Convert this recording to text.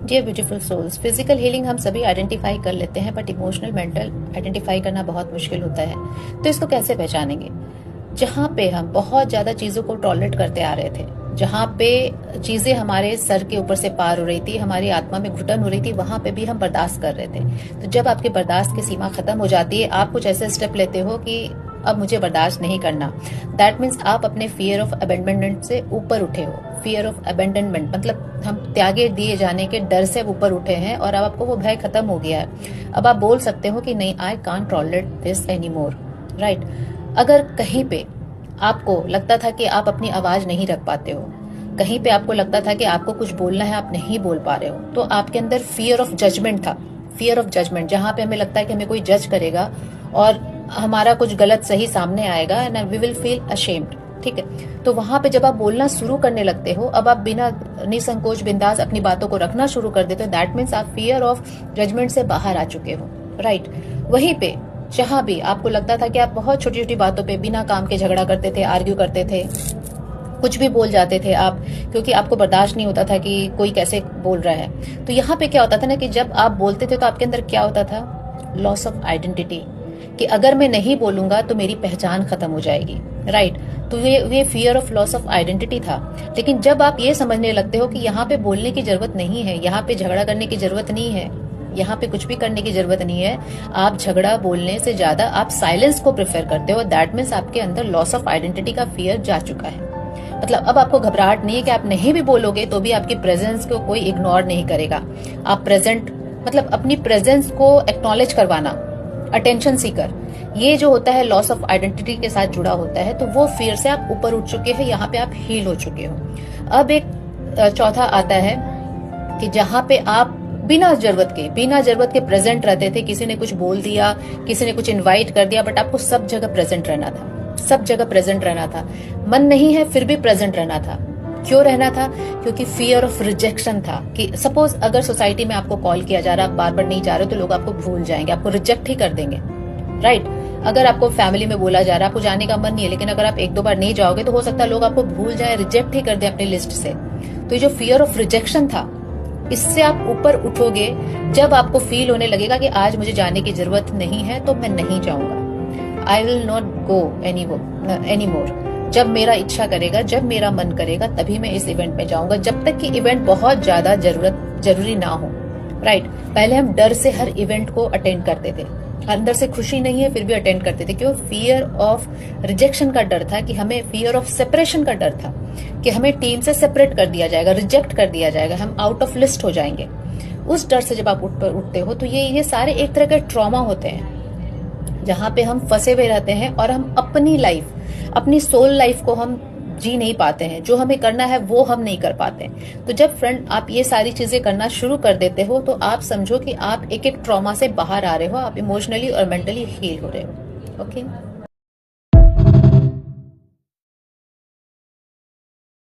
Dear beautiful souls, physical healing हम सभी identify कर लेते हैं, बट इमोशनल मेंटल आइडेंटिफाई करना बहुत मुश्किल होता है। तो इसको कैसे पहचानेंगे? जहाँ पे हम बहुत ज्यादा चीजों को टॉलरेट करते आ रहे थे, जहाँ पे चीजें हमारे सर के ऊपर से पार हो रही थी, हमारी आत्मा में घुटन हो रही थी, वहां पे भी हम बर्दाश्त कर रहे थे। तो जब आपके बर्दाश्त की सीमा खत्म हो जाती है, आप कुछ ऐसे स्टेप लेते हो कि अब मुझे बर्दाश्त नहीं करना। दैट मीन्स आप अपने फियर ऑफ अबेंडनमेंट से ऊपर उठे हो। फियर ऑफ अबेंडनमेंट मतलब हम त्यागे दिए जाने के डर से ऊपर उठे हैं और अब आपको वो भय खत्म हो गया है। अब आप बोल सकते हो कि नहीं, I can't tolerate this any more, right. अगर कहीं पे आपको लगता था कि आप अपनी आवाज नहीं रख पाते हो, कहीं पे आपको लगता था कि आपको कुछ बोलना है, आप नहीं बोल पा रहे हो, तो आपके अंदर फियर ऑफ जजमेंट था। फियर ऑफ जजमेंट, जहां पे हमें लगता है कि हमें कोई जज करेगा और हमारा कुछ गलत सही सामने आएगा and we will feel ashamed, ठीक है। तो वहां पे जब आप बोलना शुरू करने लगते हो, अब आप बिना निसंकोच बिंदास अपनी बातों को रखना शुरू कर देते हो, दैट मीन्स आप फियर ऑफ जजमेंट से बाहर आ चुके हो, राइट। वहीं पे जहां भी आपको लगता था कि आप बहुत छोटी छोटी बातों पे बिना काम के झगड़ा करते थे, आर्ग्यू करते थे, कुछ भी बोल जाते थे आप, क्योंकि आपको बर्दाश्त नहीं होता था कि कोई कैसे बोल रहा है। तो यहाँ पे क्या होता था ना कि जब आप बोलते थे तो आपके अंदर क्या होता था? लॉस ऑफ आइडेंटिटी, कि अगर मैं नहीं बोलूंगा तो मेरी पहचान खत्म हो जाएगी, राइट। तो ये fear of loss of identity था। लेकिन जब आप ये समझने लगते हो कि यहाँ पे बोलने की जरूरत नहीं है, यहाँ पे झगड़ा करने की जरूरत नहीं है, यहाँ पे कुछ भी करने की जरूरत नहीं है, आप झगड़ा बोलने से ज्यादा आप साइलेंस को प्रेफर करते हो, दैट मीन्स आपके अंदर लॉस ऑफ आइडेंटिटी का फियर जा चुका है। मतलब अब आपको घबराहट नहीं है कि आप नहीं भी बोलोगे तो भी आपकी प्रेजेंस को कोई इग्नोर नहीं करेगा। आप प्रेजेंट मतलब अपनी प्रेजेंस को एक्नॉलेज करवाना, अटेंशन सीकर, ये जो होता है लॉस ऑफ आइडेंटिटी के साथ जुड़ा होता है। तो वो फियर से आप ऊपर उठ चुके हैं, यहाँ पे आप हील हो चुके हो। अब एक चौथा आता है कि जहाँ पे आप बिना जरूरत के प्रेजेंट रहते थे। किसी ने कुछ बोल दिया, किसी ने कुछ इनवाइट कर दिया, बट आपको सब जगह प्रेजेंट रहना था, सब जगह प्रेजेंट रहना था। मन नहीं है फिर भी प्रेजेंट रहना था। क्यों रहना था? क्योंकि फियर ऑफ रिजेक्शन था कि सपोज अगर सोसाइटी में आपको कॉल किया जा रहा है, आप बार बार नहीं जा रहे हो, तो लोग आपको भूल जाएंगे, आपको रिजेक्ट ही कर देंगे, राइट। अगर आपको फैमिली में बोला जा रहा है, आपको जाने का मन नहीं है, लेकिन अगर आप एक दो बार नहीं जाओगे तो हो सकता है लोग आपको भूल जाए, रिजेक्ट ही कर दे अपनी लिस्ट से। तो ये जो फियर ऑफ रिजेक्शन था, इससे आप ऊपर उठोगे जब आपको फील होने लगेगा कि आज मुझे जाने की जरूरत नहीं है तो मैं नहीं जाऊंगा। I will not go any more. जब मेरा इच्छा करेगा, जब मेरा मन करेगा, तभी मैं इस इवेंट में जाऊंगा, जब तक कि इवेंट बहुत ज्यादा जरूरी ना हो, राइट। पहले हम डर से हर इवेंट को अटेंड करते थे, अंदर से खुशी नहीं है फिर भी अटेंड करते थे। क्यों? फियर ऑफ रिजेक्शन का डर था, कि हमें फियर ऑफ सेपरेशन का डर था कि हमें टीम से सेपरेट कर दिया जाएगा, रिजेक्ट कर दिया जाएगा, हम आउट ऑफ लिस्ट हो जाएंगे। उस डर से जब आप उठते हो तो ये सारे एक तरह के ट्रॉमा होते हैं, जहां पे हम फंसे हुए रहते हैं और हम अपनी लाइफ, अपनी सोल लाइफ को हम जी नहीं पाते हैं, जो हमें करना है वो हम नहीं कर पाते। तो जब फ्रेंड आप ये सारी चीजें करना शुरू कर देते हो तो आप समझो कि आप एक एक ट्रॉमा से बाहर आ रहे हो, आप इमोशनली और मेंटली हील हो रहे हो। ओके।